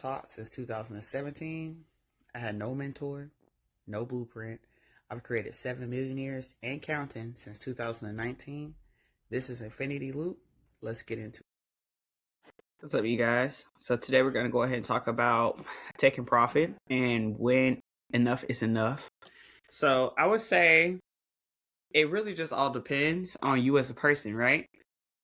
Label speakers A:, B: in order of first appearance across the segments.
A: self-taught since 2017. I had no mentor, no blueprint. I've created 7 millionaires and counting since 2019. This is Infinity Loop. Let's get into it. What's up, you guys? So today we're going to go ahead and talk about taking profit and when enough is enough. So I would say it really just all depends on you as a person, right?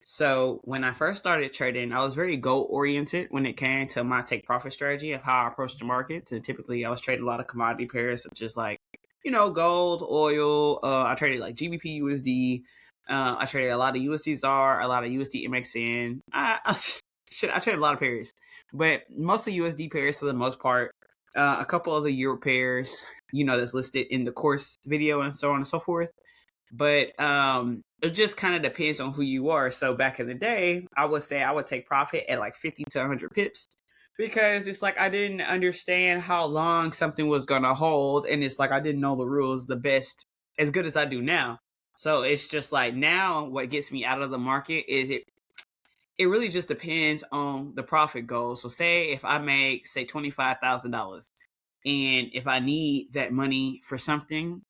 A: So when I first started trading, I was very goal oriented when it came to my take profit strategy of how I approach the markets. And typically I was trading a lot of commodity pairs such as gold, oil. I traded like GBP USD. I traded a lot of USD-ZAR, a lot of USD MXN. I traded a lot of pairs, but mostly USD pairs for the most part. A couple of the Euro pairs, that's listed in the course video and so on and so forth. But it just kind of depends on who you are. So back in the day, I would say I would take profit at like 50 to 100 pips because it's like I didn't understand how long something was going to hold. And it's like I didn't know the rules the best as good as I do now. So it's just like now what gets me out of the market is it really just depends on the profit goal. So say if I make, say, $25,000. And if I need that money for something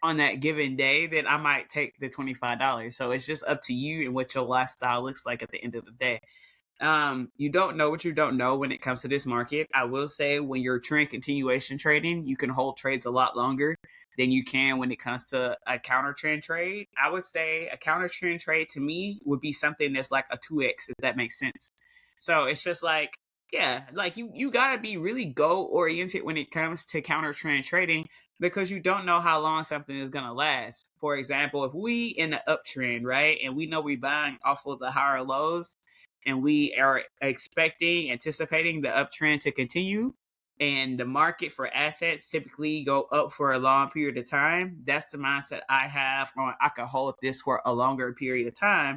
A: on that given day, then I might take the $25. So it's just up to you and what your lifestyle looks like at the end of the day. You don't know what you don't know when it comes to this market. I will say when you're trend continuation trading, you can hold trades a lot longer than you can when it comes to a counter trend trade. I would say a counter trend trade to me would be something that's like a 2x, if that makes sense. So it's just like, yeah, like you gotta be really goal oriented when it comes to counter trend trading because you don't know how long something is gonna last. For example, if we in the uptrend, right, and we know we're buying off of the higher lows and we are anticipating the uptrend to continue, and the market for assets typically go up for a long period of time, that's the mindset I have on I can hold this for a longer period of time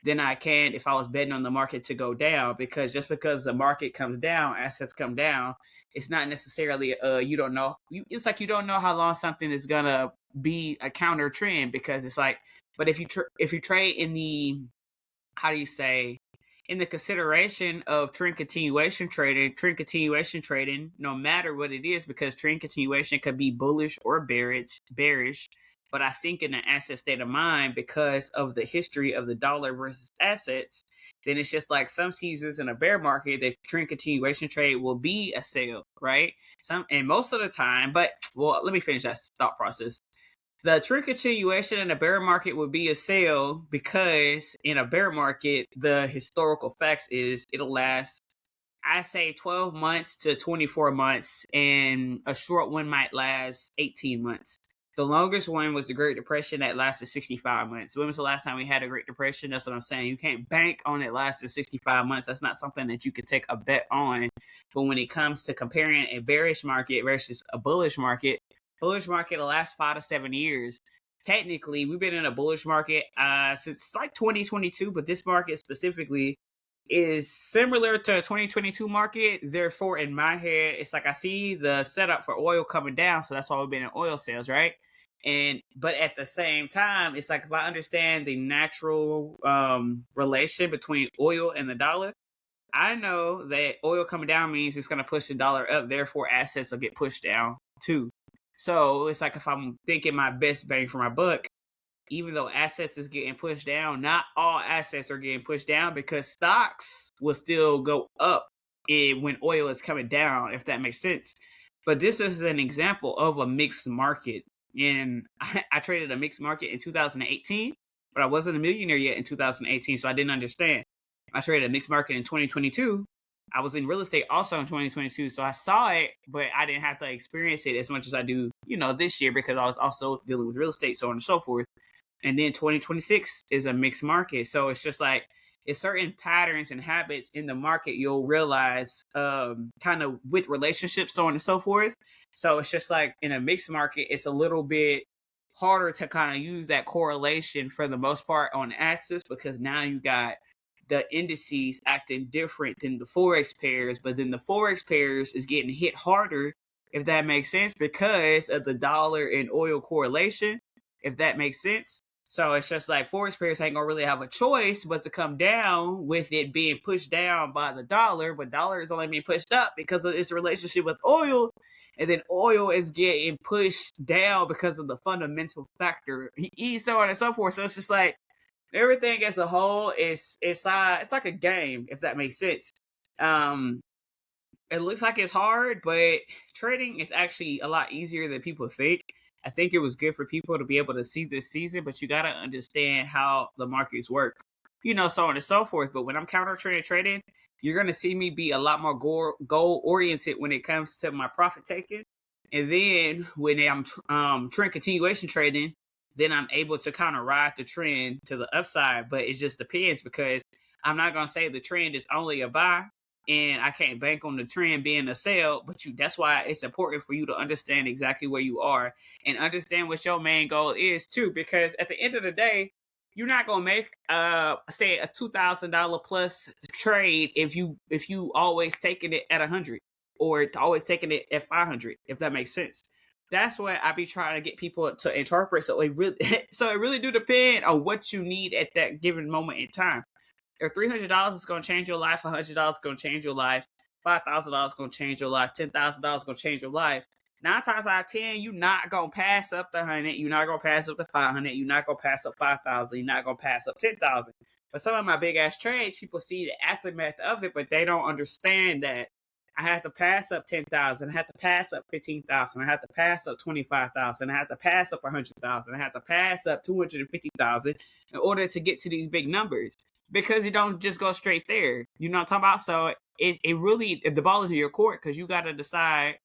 A: than I can if I was betting on the market to go down. Because just because the market comes down, assets come down, it's not necessarily you don't know. It's like you don't know how long something is gonna be a counter trend because it's like. But if you trade in the in the consideration of trend continuation trading, no matter what it is, because trend continuation could be bullish or bearish. But I think in an asset state of mind, because of the history of the dollar versus assets, then it's just like some seasons in a bear market, the trend continuation trade will be a sale, right? And most of the time, but well, let me finish that thought process. The trend continuation in a bear market would be a sale because in a bear market, the historical facts is it'll last, I say 12 months to 24 months, and a short one might last 18 months. The longest one was the Great Depression that lasted 65 months. When was the last time we had a Great Depression? That's what I'm saying. You can't bank on it lasting 65 months. That's not something that you can take a bet on. But when it comes to comparing a bearish market versus a bullish market will last 5 to 7 years. Technically, we've been in a bullish market since like 2022, but this market specifically is similar to the 2022 market. Therefore, in my head, it's like I see the setup for oil coming down, so that's why we've been in oil sales, right? But at the same time, it's like if I understand the natural relation between oil and the dollar, I know that oil coming down means it's going to push the dollar up. Therefore, assets will get pushed down too. So it's like if I'm thinking my best bang for my buck, even though assets is getting pushed down, not all assets are getting pushed down because stocks will still go up when oil is coming down, if that makes sense. But this is an example of a mixed market. And I traded a mixed market in 2018, but I wasn't a millionaire yet in 2018, so I didn't understand. I traded a mixed market in 2022. I was in real estate also in 2022, so I saw it, but I didn't have to experience it as much as I do, this year because I was also dealing with real estate, so on and so forth. And then 2026 is a mixed market. So it's just like it's certain patterns and habits in the market you'll realize kind of with relationships, so on and so forth. So it's just like in a mixed market, it's a little bit harder to kind of use that correlation for the most part on assets because now you got the indices acting different than the Forex pairs, but then the Forex pairs is getting hit harder, if that makes sense, because of the dollar and oil correlation, if that makes sense.
B: So it's just like forex players ain't gonna really have a choice but to come down with it being pushed down by the dollar, but dollar is only being pushed up because of its relationship with oil, and then oil is getting pushed down because of the fundamental factor, so on and so forth. So it's just like everything as a whole is it's like a game, if that makes sense. Um, it looks like it's hard, but trading is actually a lot easier than people think. I think it was good for people to be able to see this season, but you got to understand how the markets work, so on and so forth. But when I'm counter trading, you're going to see me be a lot more goal oriented when it comes to my profit taking. And then when I'm trend continuation trading, then I'm able to kind of ride the trend to the upside. But it just depends, because I'm not going to say the trend is only a buy and I can't bank on the trend being a sell, but that's why it's important for you to understand exactly where you are and understand what your main goal is too. Because at the end of the day, you're not gonna make say a $2,000 plus trade if you always taking it at 100 or always taking it at 500, if that makes sense. That's what I be trying to get people to interpret. So it really so it really do depend on what you need at that given moment in time. If $300 is going to change your life, $100 is going to change your life, $5,000 is going to change your life, $10,000 is going to change your life. 9 times out of 10, you're not going to pass up the 100. You're not going to pass up the 500. You're not going to pass up 5,000. You're not going to pass up 10,000. But some of my big ass trades, people see the aftermath of it, but they don't understand that I have to pass up 10,000. I have to pass up 15,000. I have to pass up 25,000. I have to pass up 100,000. I have to pass up 250,000 in order to get to these big numbers, because you don't just go straight there. You know what I'm talking about? So it really, the ball is in your court, because you got to decide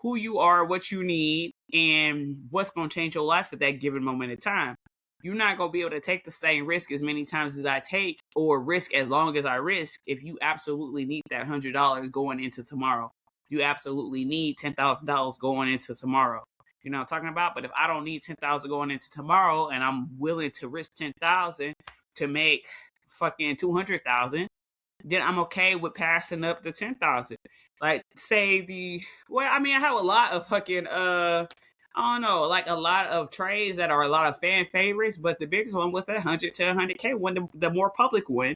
B: who you are, what you need, and what's going to change your life at that given moment in time. You're not going to be able to take the same risk as many times as I take, or risk as long as I risk, if you absolutely need that $100 going into tomorrow. You absolutely need $10,000 going into tomorrow. You know what I'm talking about? But if I don't need 10,000 going into tomorrow, and I'm willing to risk 10,000 to make fucking 200,000, then I'm okay with passing up the 10,000. Like, say I have a lot of fucking I don't know, like a lot of trades that are a lot of fan favorites, but the biggest one was that 100 to 100K one, the more public one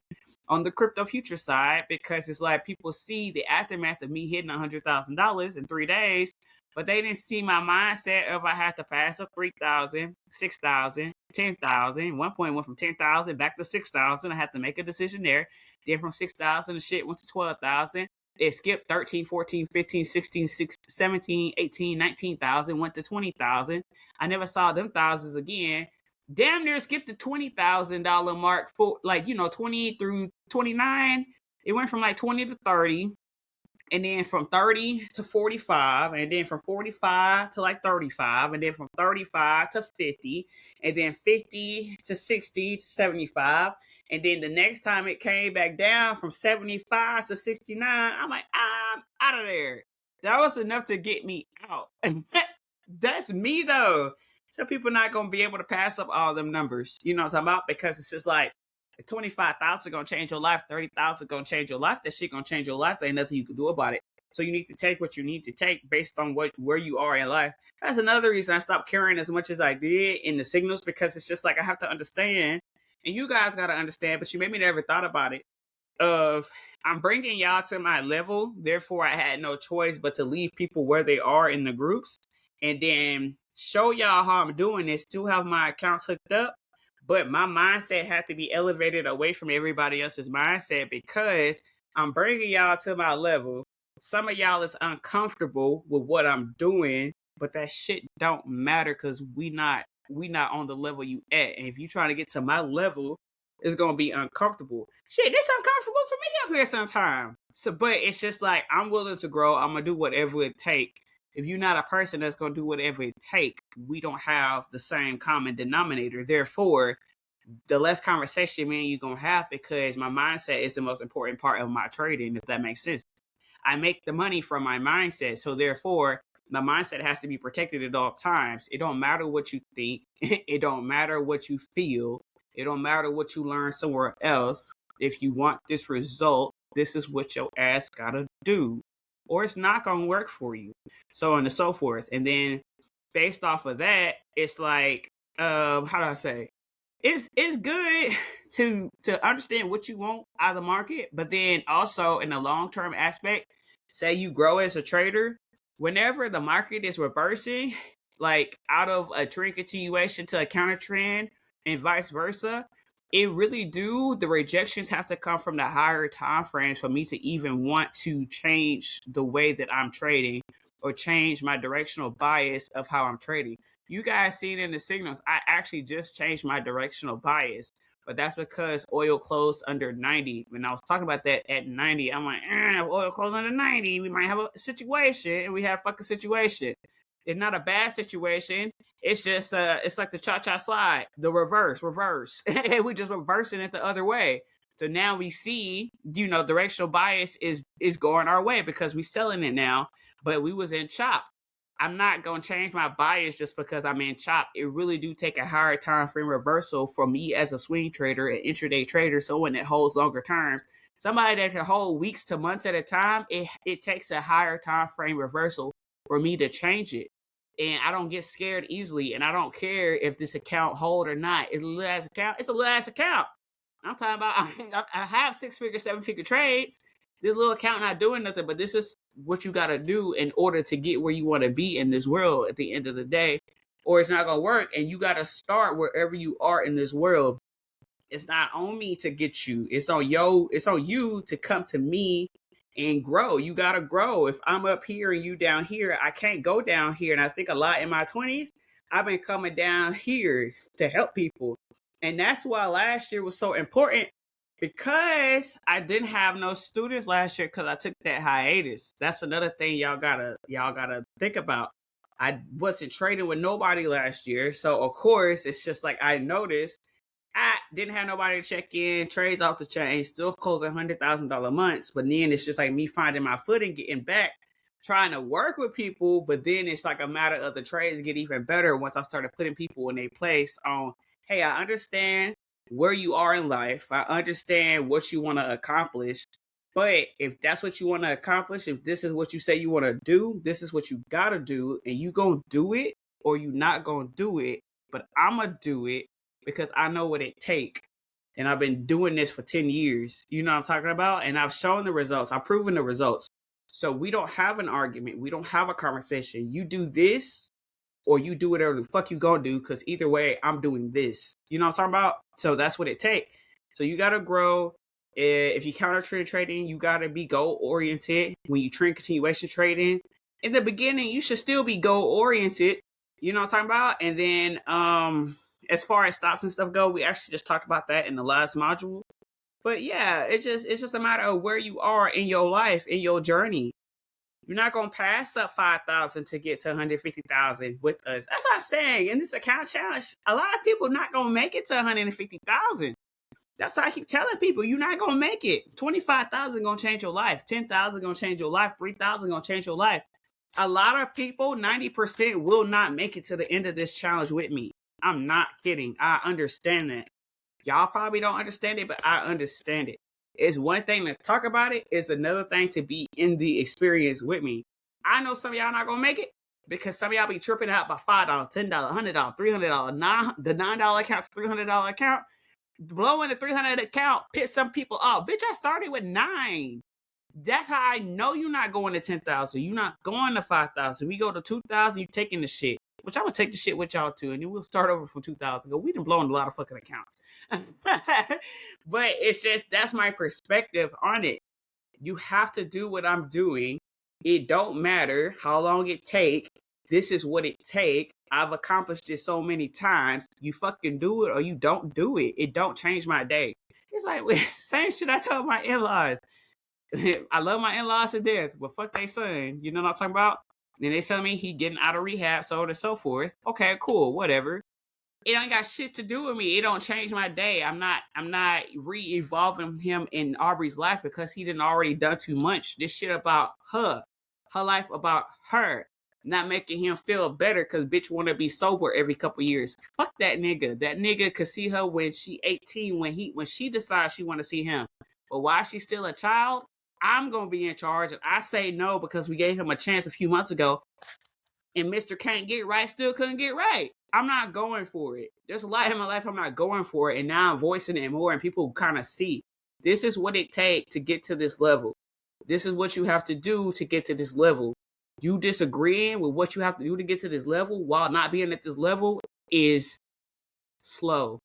B: on the crypto future side, because it's like people see the aftermath of me hitting $100,000 in 3 days, but they didn't see my mindset of I had to pass up 3,000, 6,000, 10,000. One point went from 10,000 back to 6,000. I had to make a decision there. Then from 6,000, the shit went to 12,000. It skipped 13, 14, 15, 16, 17, 18, 19,000, went to 20,000. I never saw them thousands again. Damn near skipped the $20,000 mark for 20 through 29. It went from like 20 to 30, and then from 30 to 45, and then from 45 to like 35, and then from 35 to 50, and then 50 to 60 to 75. And then the next time it came back down from 75 to 69, I'm like, I'm out of there. That was enough to get me out. That's me though. So people not gonna be able to pass up all them numbers. You know what I'm talking about? Because it's just like, 25,000 gonna change your life, 30,000 gonna change your life. That shit gonna change your life. There ain't nothing you can do about it. So you need to take what you need to take based on where you are in life. That's another reason I stopped caring as much as I did in the signals, because it's just like I have to understand, and you guys gotta understand, but you maybe never thought about it. Of I'm bringing y'all to my level, therefore I had no choice but to leave people where they are in the groups, and then show y'all how I'm doing this. Still have my accounts hooked up, but my mindset had to be elevated away from everybody else's mindset, because I'm bringing y'all to my level. Some of y'all is uncomfortable with what I'm doing, but that shit don't matter, because we not on the level you at. And if you trying to get to my level, it's gonna be uncomfortable. Shit, this uncomfortable for me up here sometimes. So, but it's just like, I'm willing to grow. I'm gonna do whatever it take. If you're not a person that's gonna do whatever it take, we don't have the same common denominator. Therefore, the less conversation me and you gonna have, because my mindset is the most important part of my trading, if that makes sense. I make the money from my mindset, so therefore my mindset has to be protected at all times. It don't matter what you think. It don't matter what you feel. It don't matter what you learn somewhere else. If you want this result, this is what your ass gotta do, or it's not gonna work for you. So on and so forth. And then based off of that, it's like, how do I say? it's good to understand what you want out of the market, but then also in the long term aspect, say you grow as a trader, whenever the market is reversing, like out of a trend continuation to a counter trend and vice versa, it really do the rejections have to come from the higher time frames for me to even want to change the way that I'm trading or change my directional bias of how I'm trading. You guys see it in the signals. I actually just changed my directional bias, but that's because oil closed under 90. When I was talking about that at 90, I'm like, if oil closed under 90, we might have a situation, and we have a fucking situation. It's not a bad situation. It's just it's like the cha-cha slide, the reverse. And we just reversing it the other way. So now we see, directional bias is going our way because we selling it now, but we was in chop. I'm not gonna change my bias just because I'm in chop. It really do take a higher time frame reversal for me as a swing trader, an intraday trader, someone that holds longer terms. Somebody that can hold weeks to months at a time, it takes a higher time frame reversal for me to change it. And I don't get scared easily, and I don't care if this account hold or not. It's a little ass account. It's a little ass account. I'm talking about I have 6-figure, 7-figure trades. This little account not doing nothing, but this is what you got to do in order to get where you want to be in this world at the end of the day, or it's not going to work. And you got to start wherever you are in this world. It's not on me to get you. It's on you to come to me and grow. You got to grow. If I'm up here and you down here, I can't go down here. And I think a lot in my 20s, I've been coming down here to help people. And that's why last year was so important, because I didn't have no students last year because I took that hiatus. That's another thing y'all gotta think about. I wasn't trading with nobody last year, so of course it's just like I noticed I didn't have nobody to check in, trades off the chain, still closing $100,000 months. But then it's just like me finding my footing, getting back, trying to work with people. But then it's like a matter of the trades get even better once I started putting people in their place on, hey, I understand where you are in life. I understand what you want to accomplish. But if that's what you want to accomplish, if this is what you say you want to do, this is what you got to do. And you going to do it or you not going to do it. But I'm going to do it because I know what it take. And I've been doing this for 10 years. You know what I'm talking about? And I've shown the results. I've proven the results. So we don't have an argument. We don't have a conversation. You do this or you do whatever the fuck you gonna do, because either way, I'm doing this. You know what I'm talking about? So that's what it takes. So you gotta grow. If you counter trend trading, you gotta be goal oriented. When you trend continuation trading, in the beginning, you should still be goal oriented. You know what I'm talking about? And then as far as stops and stuff go, we actually just talked about that in the last module. But yeah, it's just a matter of where you are in your life, in your journey. You're not gonna pass up 5,000 to get to 150,000 with us. That's what I'm saying. In this account challenge, a lot of people not gonna make it to 150,000. That's why I keep telling people you're not gonna make it. 25,000 gonna change your life. 10,000 gonna change your life. 3,000 gonna change your life. A lot of people, 90%, will not make it to the end of this challenge with me. I'm not kidding. I understand that. Y'all probably don't understand it, but I understand it. It's one thing to talk about it. It's another thing to be in the experience with me. I know some of y'all not going to make it because some of y'all be tripping out by $5, $10, $100, $300. The $9 account, $300 account. Blowing the $300 account pissed some people off. Bitch, I started with $9. That's how I know you're not going to 10,000. You're not going to 5,000. We go to 2,000, you taking the shit. Which I'm going to take the shit with y'all too. And then we'll start over from 2,000. We done blown a lot of fucking accounts. But it's just, that's my perspective on it. You have to do what I'm doing. It don't matter how long it take. This is what it take. I've accomplished it so many times. You fucking do it or you don't do it. It don't change my day. It's like, same shit I told my in-laws. I love my in-laws to death, but fuck they son. You know what I'm talking about? Then they tell me he getting out of rehab, so on and so forth. Okay, cool, whatever. It ain't got shit to do with me. It don't change my day. I'm not re-evolving him in Aubrey's life because he didn't already done too much. This shit about her life about her, not making him feel better because bitch want to be sober every couple years. Fuck that nigga. That nigga could see her when she 18, when she decides she want to see him. But while she's still a child, I'm going to be in charge. And I say no because we gave him a chance a few months ago. And Mr. Can't Get Right still couldn't get right. I'm not going for it. There's a lot in my life I'm not going for it, and now I'm voicing it more, and people kind of see this is what it takes to get to this level. This is what you have to do to get to this level. You disagreeing with what you have to do to get to this level while not being at this level is slow.